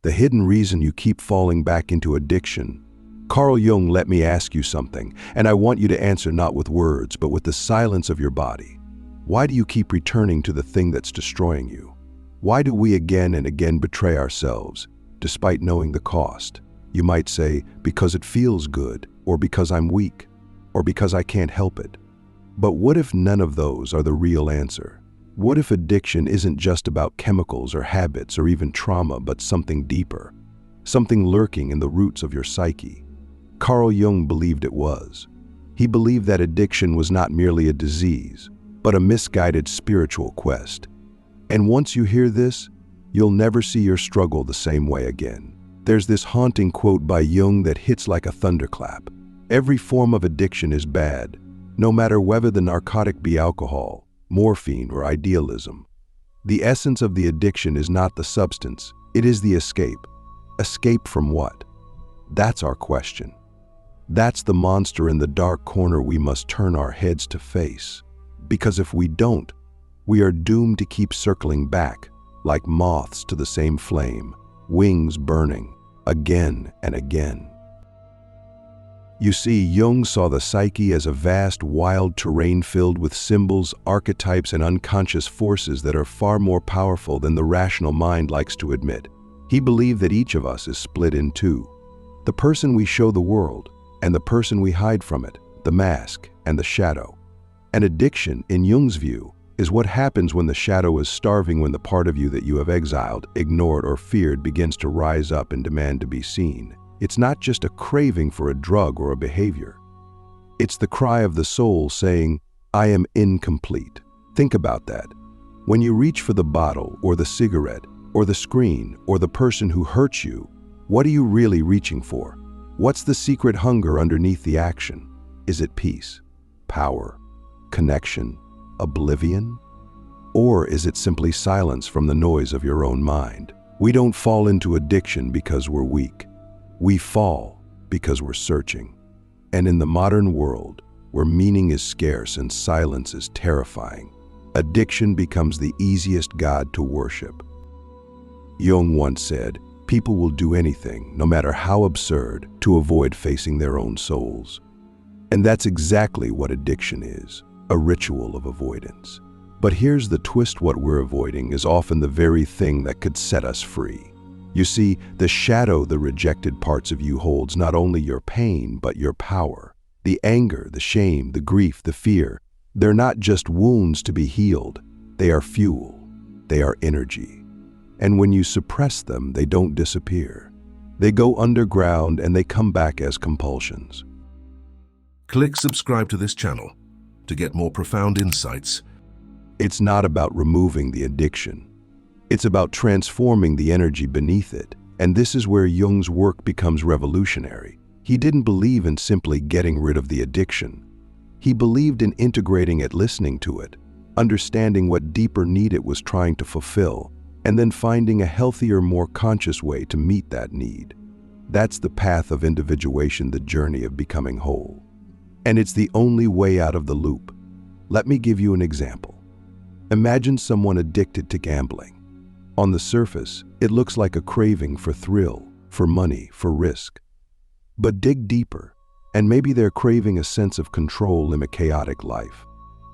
the hidden reason you keep falling back into addiction. Carl Jung, let me ask you something, and I want you to answer not with words, but with the silence of your body. Why do you keep returning to the thing that's destroying you? Why do we again and again betray ourselves, despite knowing the cost? You might say, because it feels good, or because I'm weak, or because I can't help it. But what if none of those are the real answer? What if addiction isn't just about chemicals or habits or even trauma, but something deeper, something lurking in the roots of your psyche? Carl Jung believed it was. He believed that addiction was not merely a disease, but a misguided spiritual quest. And once you hear this, you'll never see your struggle the same way again. There's this haunting quote by Jung that hits like a thunderclap. Every form of addiction is bad, no matter whether the narcotic be alcohol, morphine, or idealism. The essence of the addiction is not the substance, it is the escape. Escape from what? That's our question. That's the monster in the dark corner we must turn our heads to face. Because if we don't, we are doomed to keep circling back, like moths to the same flame, wings burning, again and again. You see, Jung saw the psyche as a vast, wild terrain filled with symbols, archetypes, and unconscious forces that are far more powerful than the rational mind likes to admit. He believed that each of us is split in two: the person we show the world and the person we hide from it, the mask and the shadow. And addiction, in Jung's view, is what happens when the shadow is starving, when the part of you that you have exiled, ignored, or feared begins to rise up and demand to be seen. It's not just a craving for a drug or a behavior. It's the cry of the soul saying, I am incomplete. Think about that. When you reach for the bottle or the cigarette or the screen or the person who hurts you, what are you really reaching for? What's the secret hunger underneath the action? Is it peace, power, connection, oblivion? Or is it simply silence from the noise of your own mind? We don't fall into addiction because we're weak. We fall because we're searching. And in the modern world, where meaning is scarce and silence is terrifying, addiction becomes the easiest god to worship. Jung once said, people will do anything, no matter how absurd, to avoid facing their own souls. And that's exactly what addiction is, a ritual of avoidance. But here's the twist: what we're avoiding is often the very thing that could set us free. You see, the shadow the rejected parts of you holds not only your pain, but your power. The anger, the shame, the grief, the fear, they're not just wounds to be healed. They are fuel. They are energy. And when you suppress them, they don't disappear. They go underground and they come back as compulsions. Click subscribe to this channel to get more profound insights. It's not about removing the addiction. It's about transforming the energy beneath it. And this is where Jung's work becomes revolutionary. He didn't believe in simply getting rid of the addiction. He believed in integrating it, listening to it, understanding what deeper need it was trying to fulfill, and then finding a healthier, more conscious way to meet that need. That's the path of individuation, the journey of becoming whole. And it's the only way out of the loop. Let me give you an example. Imagine someone addicted to gambling. On the surface, it looks like a craving for thrill, for money, for risk. But dig deeper, and maybe they're craving a sense of control in a chaotic life.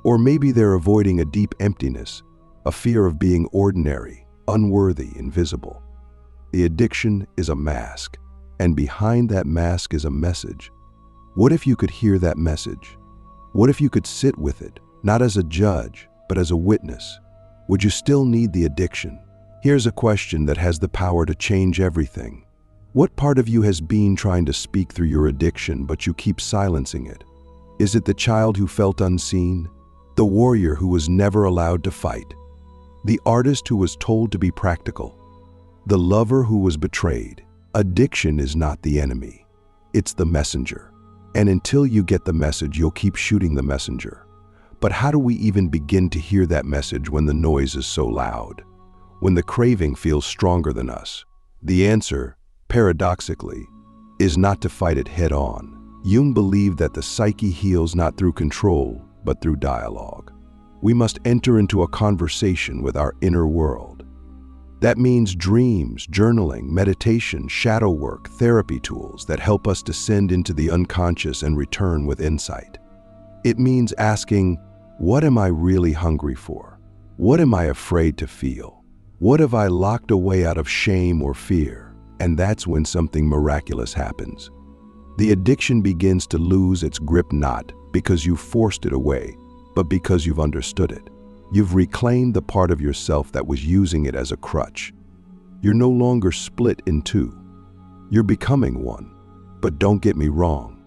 Or maybe they're avoiding a deep emptiness, a fear of being ordinary, unworthy, invisible. The addiction is a mask, and behind that mask is a message. What if you could hear that message? What if you could sit with it, not as a judge, but as a witness? Would you still need the addiction? Here's a question that has the power to change everything. What part of you has been trying to speak through your addiction, but you keep silencing it? Is it the child who felt unseen? The warrior who was never allowed to fight? The artist who was told to be practical? The lover who was betrayed? Addiction is not the enemy. It's the messenger. And until you get the message, you'll keep shooting the messenger. But how do we even begin to hear that message when the noise is so loud? When the craving feels stronger than us? The answer, paradoxically, is not to fight it head on. Jung believed that the psyche heals not through control, but through dialogue. We must enter into a conversation with our inner world. That means dreams, journaling, meditation, shadow work, therapy tools that help us descend into the unconscious and return with insight. It means asking, what am I really hungry for? What am I afraid to feel? What have I locked away out of shame or fear? And that's when something miraculous happens. The addiction begins to lose its grip, not because you forced it away, but because you've understood it. You've reclaimed the part of yourself that was using it as a crutch. You're no longer split in two. You're becoming one. But don't get me wrong,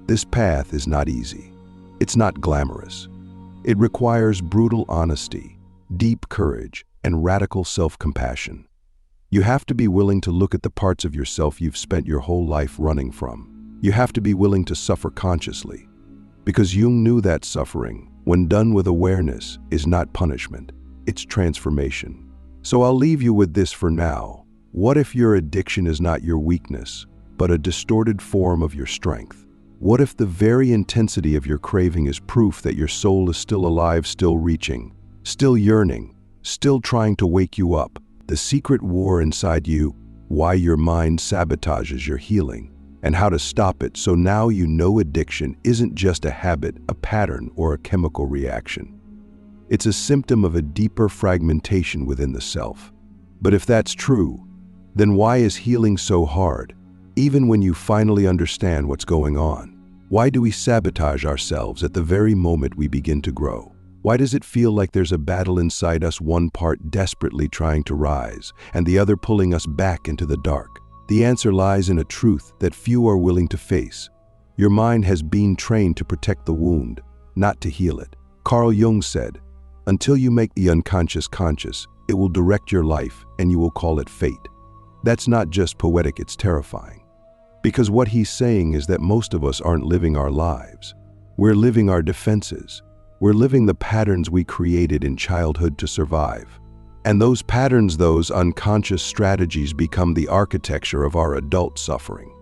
this path is not easy. It's not glamorous. It requires brutal honesty, deep courage, and radical self-compassion. You have to be willing to look at the parts of yourself you've spent your whole life running from. You have to be willing to suffer consciously. Because Jung knew that suffering, when done with awareness, is not punishment, it's transformation. So I'll leave you with this for now. What if your addiction is not your weakness, but a distorted form of your strength? What if the very intensity of your craving is proof that your soul is still alive, still reaching, still yearning, still trying to wake you up? The secret war inside you, why your mind sabotages your healing, and how to stop it. So now you know addiction isn't just a habit, a pattern, or a chemical reaction. It's a symptom of a deeper fragmentation within the self. But if that's true, then why is healing so hard, even when you finally understand what's going on? Why do we sabotage ourselves at the very moment we begin to grow? Why does it feel like there's a battle inside us, one part desperately trying to rise, and the other pulling us back into the dark? The answer lies in a truth that few are willing to face. Your mind has been trained to protect the wound, not to heal it. Carl Jung said, "Until you make the unconscious conscious, it will direct your life and you will call it fate." That's not just poetic, it's terrifying. Because what he's saying is that most of us aren't living our lives. We're living our defenses. We're living the patterns we created in childhood to survive. And those patterns, those unconscious strategies, become the architecture of our adult suffering.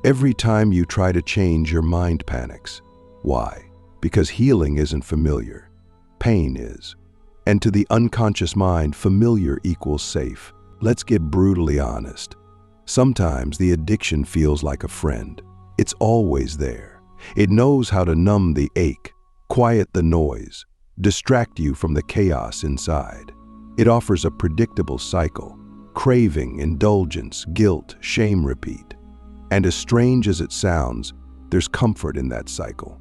Every time you try to change, your mind panics. Why? Because healing isn't familiar. Pain is. And to the unconscious mind, familiar equals safe. Let's get brutally honest. Sometimes the addiction feels like a friend. It's always there. It knows how to numb the ache, quiet the noise, distract you from the chaos inside. It offers a predictable cycle: craving, indulgence, guilt, shame, repeat. And as strange as it sounds, there's comfort in that cycle.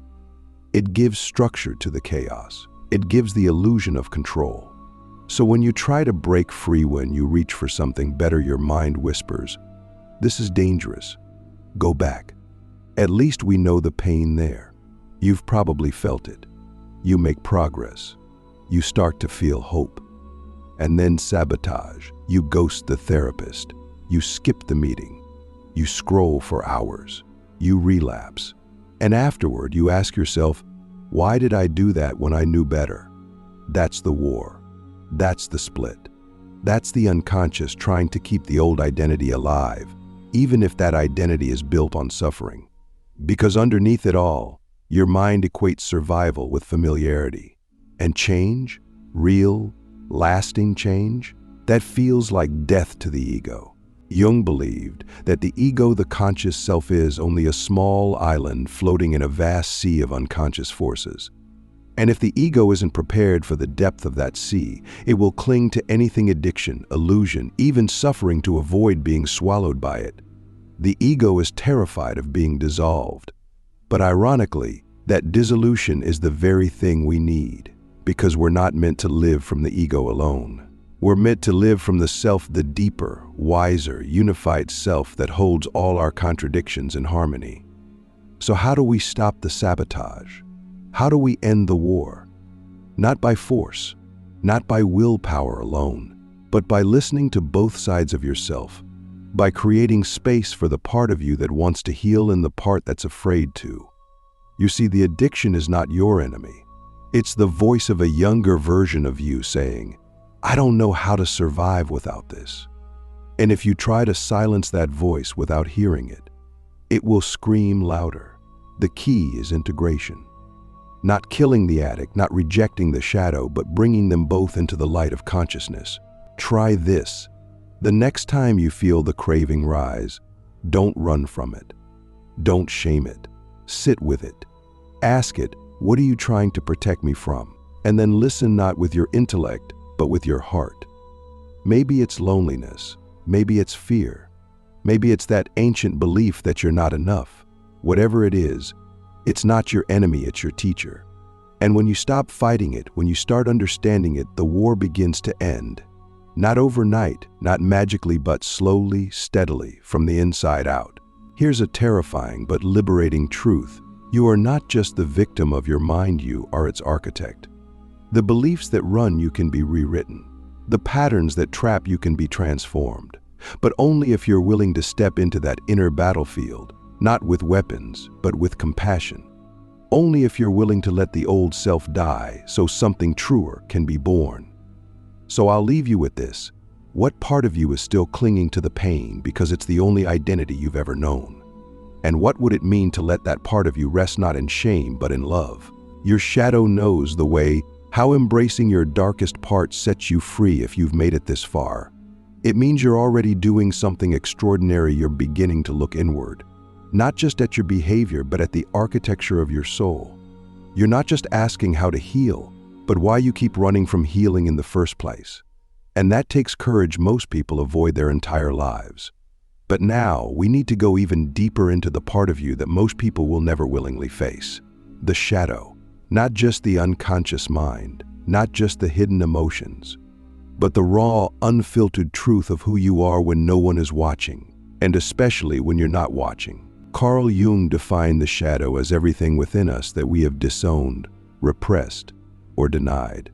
It gives structure to the chaos. It gives the illusion of control. So when you try to break free, when you reach for something better, your mind whispers, "This is dangerous. Go back." At least we know the pain there. You've probably felt it. You make progress. You start to feel hope. And then sabotage. You ghost the therapist. You skip the meeting. You scroll for hours. You relapse. And afterward, you ask yourself, why did I do that when I knew better? That's the war. That's the split. That's the unconscious trying to keep the old identity alive, even if that identity is built on suffering. Because underneath it all, your mind equates survival with familiarity. And change, real, lasting change, that feels like death to the ego. Jung believed that the ego, the conscious self, is only a small island floating in a vast sea of unconscious forces. And if the ego isn't prepared for the depth of that sea, it will cling to anything: addiction, illusion, even suffering, to avoid being swallowed by it. The ego is terrified of being dissolved. But ironically, that dissolution is the very thing we need, because we're not meant to live from the ego alone. We're meant to live from the self, the deeper, wiser, unified self that holds all our contradictions in harmony. So how do we stop the sabotage? How do we end the war? Not by force, not by willpower alone, but by listening to both sides of yourself, by creating space for the part of you that wants to heal and the part that's afraid to. You see, the addiction is not your enemy. It's the voice of a younger version of you saying, "I don't know how to survive without this." And if you try to silence that voice without hearing it, it will scream louder. The key is integration. Not killing the addict, not rejecting the shadow, but bringing them both into the light of consciousness. Try this. The next time you feel the craving rise, don't run from it. Don't shame it. Sit with it. Ask it, what are you trying to protect me from? And then listen not with your intellect, but with your heart. Maybe it's loneliness. Maybe it's fear. Maybe it's that ancient belief that you're not enough. Whatever it is, it's not your enemy, it's your teacher. And when you stop fighting it, when you start understanding it, the war begins to end. Not overnight, not magically, but slowly, steadily, from the inside out. Here's a terrifying but liberating truth. You are not just the victim of your mind, you are its architect. The beliefs that run you can be rewritten. The patterns that trap you can be transformed. But only if you're willing to step into that inner battlefield, not with weapons, but with compassion. Only if you're willing to let the old self die so something truer can be born. So I'll leave you with this. What part of you is still clinging to the pain because it's the only identity you've ever known? And what would it mean to let that part of you rest not in shame but in love? Your shadow knows the way. How embracing your darkest part sets you free if you've made it this far. It means you're already doing something extraordinary. You're beginning to look inward. Not just at your behavior, but at the architecture of your soul. You're not just asking how to heal, but why you keep running from healing in the first place. And that takes courage most people avoid their entire lives. But now, we need to go even deeper into the part of you that most people will never willingly face. The shadow. Not just the unconscious mind, not just the hidden emotions, but the raw, unfiltered truth of who you are when no one is watching, and especially when you're not watching. Carl Jung defined the shadow as everything within us that we have disowned, repressed, or denied.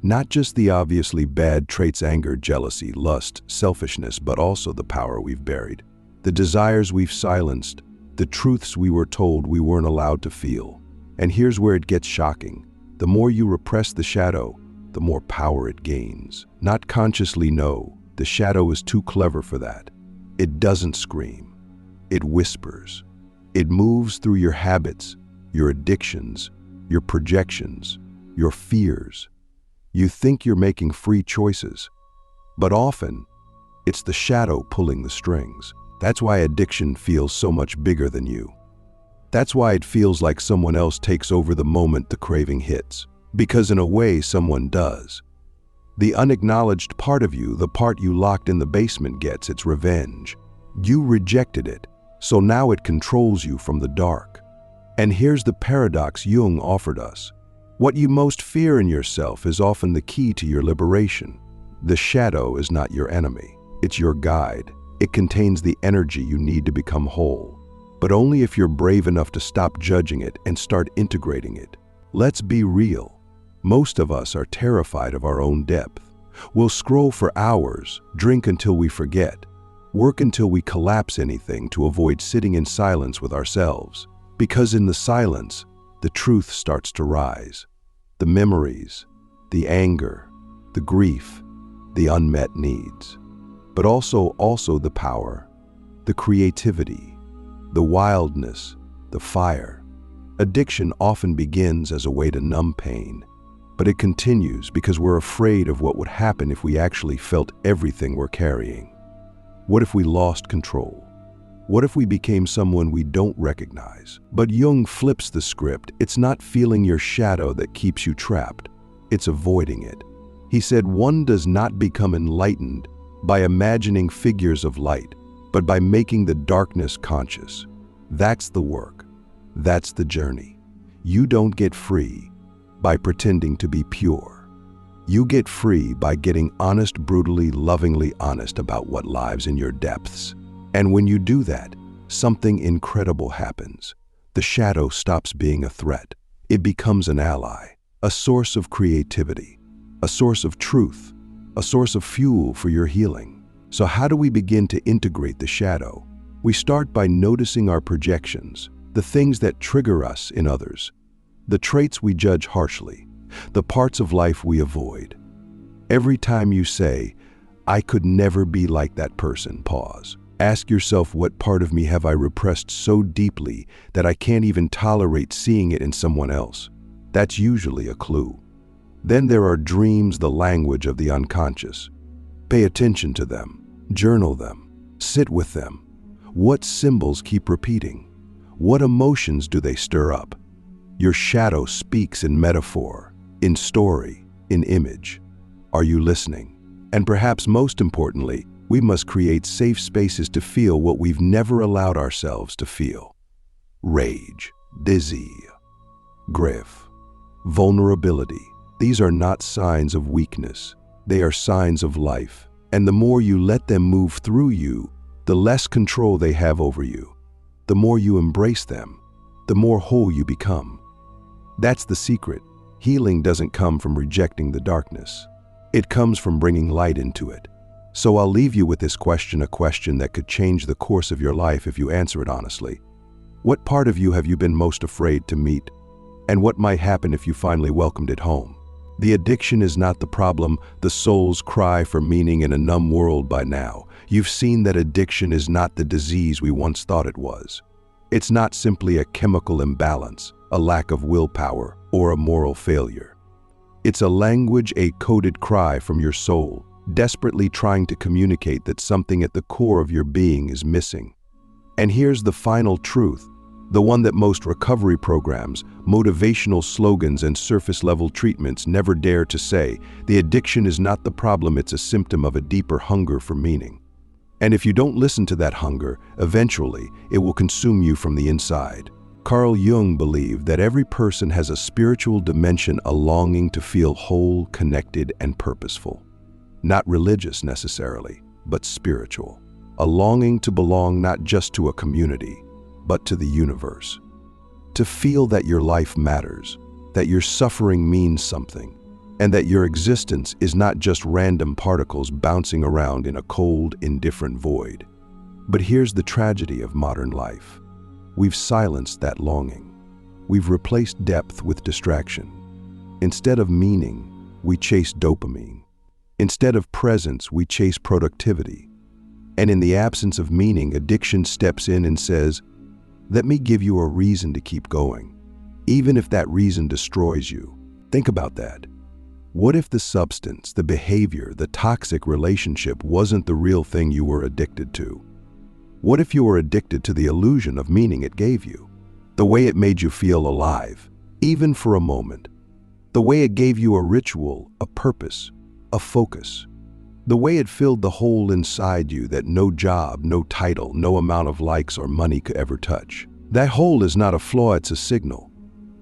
Not just the obviously bad traits, anger, jealousy, lust, selfishness, but also the power we've buried, the desires we've silenced, the truths we were told we weren't allowed to feel. And here's where it gets shocking. The more you repress the shadow, the more power it gains. Not consciously, no. The shadow is too clever for that. It doesn't scream. It whispers. It moves through your habits, your addictions, your projections, your fears. You think you're making free choices, but often it's the shadow pulling the strings. That's why addiction feels so much bigger than you. That's why it feels like someone else takes over the moment the craving hits. Because in a way, someone does. The unacknowledged part of you, the part you locked in the basement, gets its revenge. You rejected it, so now it controls you from the dark. And here's the paradox Jung offered us. What you most fear in yourself is often the key to your liberation. The shadow is not your enemy. It's your guide. It contains the energy you need to become whole. But only if you're brave enough to stop judging it and start integrating it. Let's be real. Most of us are terrified of our own depth. We'll scroll for hours, drink until we forget, work until we collapse anything to avoid sitting in silence with ourselves. Because in the silence, the truth starts to rise. The memories, the anger, the grief, the unmet needs. But also the power, the creativity, the wildness, the fire. Addiction often begins as a way to numb pain, but it continues because we're afraid of what would happen if we actually felt everything we're carrying. What if we lost control? What if we became someone we don't recognize? But Jung flips the script. It's not feeling your shadow that keeps you trapped. It's avoiding it. He said one does not become enlightened by imagining figures of light, but by making the darkness conscious. That's the work. That's the journey. You don't get free by pretending to be pure. You get free by getting honest, brutally, lovingly honest about what lives in your depths. And when you do that, something incredible happens. The shadow stops being a threat. It becomes an ally, a source of creativity, a source of truth, a source of fuel for your healing. So how do we begin to integrate the shadow? We start by noticing our projections, the things that trigger us in others, the traits we judge harshly, the parts of life we avoid. Every time you say, "I could never be like that person," pause. Ask yourself, what part of me have I repressed so deeply that I can't even tolerate seeing it in someone else? That's usually a clue. Then there are dreams, the language of the unconscious. Pay attention to them. Journal them. Sit with them. What symbols keep repeating? What emotions do they stir up? Your shadow speaks in metaphor, in story, in image. Are you listening? And perhaps most importantly, we must create safe spaces to feel what we've never allowed ourselves to feel. Rage, dizzy, grief, vulnerability. These are not signs of weakness. They are signs of life. And the more you let them move through you, the less control they have over you. The more you embrace them, the more whole you become. That's the secret. Healing doesn't come from rejecting the darkness. It comes from bringing light into it. So I'll leave you with this question, a question that could change the course of your life if you answer it honestly. What part of you have you been most afraid to meet? And what might happen if you finally welcomed it home? The addiction is not the problem, the soul's cry for meaning in a numb world by now. You've seen that addiction is not the disease we once thought it was. It's not simply a chemical imbalance, a lack of willpower, or a moral failure. It's a language, a coded cry from your soul, desperately trying to communicate that something at the core of your being is missing. And here's the final truth, the one that most recovery programs, motivational slogans, and surface-level treatments never dare to say. The addiction is not the problem, it's a symptom of a deeper hunger for meaning. And if you don't listen to that hunger, eventually it will consume you from the inside. Carl Jung believed that every person has a spiritual dimension, a longing to feel whole, connected, and purposeful. Not religious necessarily, but spiritual. A longing to belong not just to a community, but to the universe. To feel that your life matters, that your suffering means something, and that your existence is not just random particles bouncing around in a cold, indifferent void. But here's the tragedy of modern life. We've silenced that longing. We've replaced depth with distraction. Instead of meaning, we chase dopamine. Instead of presence, we chase productivity. And in the absence of meaning, addiction steps in and says, "Let me give you a reason to keep going, even if that reason destroys you." Think about that. What if the substance, the behavior, the toxic relationship wasn't the real thing you were addicted to? What if you were addicted to the illusion of meaning it gave you? The way it made you feel alive, even for a moment. The way it gave you a ritual, a purpose, a focus. The way it filled the hole inside you that no job, no title, no amount of likes or money could ever touch. That hole is not a flaw, it's a signal.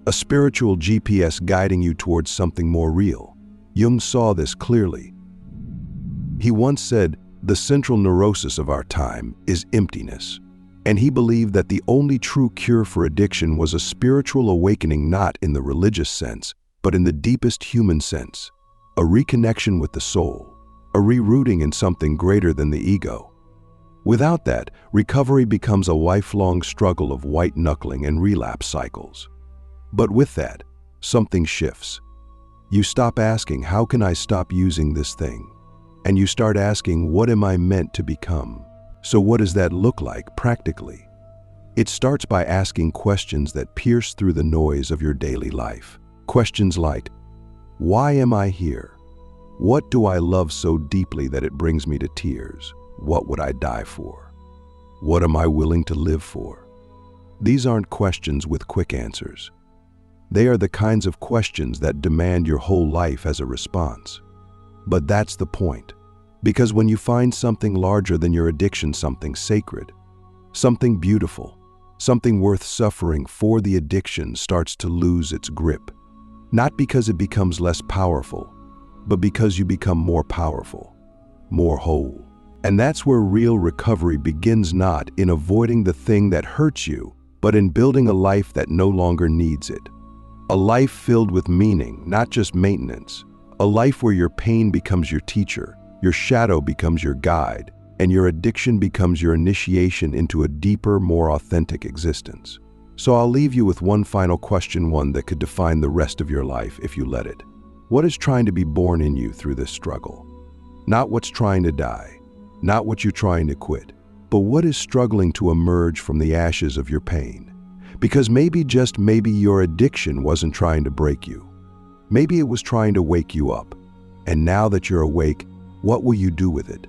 A spiritual GPS guiding you towards something more real. Jung saw this clearly. He once said, "The central neurosis of our time is emptiness." And he believed that the only true cure for addiction was a spiritual awakening, not in the religious sense, but in the deepest human sense. A reconnection with the soul. A rerouting in something greater than the ego. Without that, recovery becomes a lifelong struggle of white-knuckling and relapse cycles. But with that, something shifts. You stop asking, "How can I stop using this thing?" And you start asking, "What am I meant to become?" So what does that look like practically? It starts by asking questions that pierce through the noise of your daily life. Questions like, why am I here? What do I love so deeply that it brings me to tears? What would I die for? What am I willing to live for? These aren't questions with quick answers. They are the kinds of questions that demand your whole life as a response. But that's the point. Because when you find something larger than your addiction, something sacred, something beautiful, something worth suffering for, the addiction starts to lose its grip. Not because it becomes less powerful, but because you become more powerful, more whole. And that's where real recovery begins, not in avoiding the thing that hurts you, but in building a life that no longer needs it. A life filled with meaning, not just maintenance. A life where your pain becomes your teacher, your shadow becomes your guide, and your addiction becomes your initiation into a deeper, more authentic existence. So I'll leave you with one final question, one that could define the rest of your life if you let it. What is trying to be born in you through this struggle? Not what's trying to die, not what you're trying to quit, but what is struggling to emerge from the ashes of your pain? Because maybe, just maybe, your addiction wasn't trying to break you. Maybe it was trying to wake you up. And now that you're awake, what will you do with it?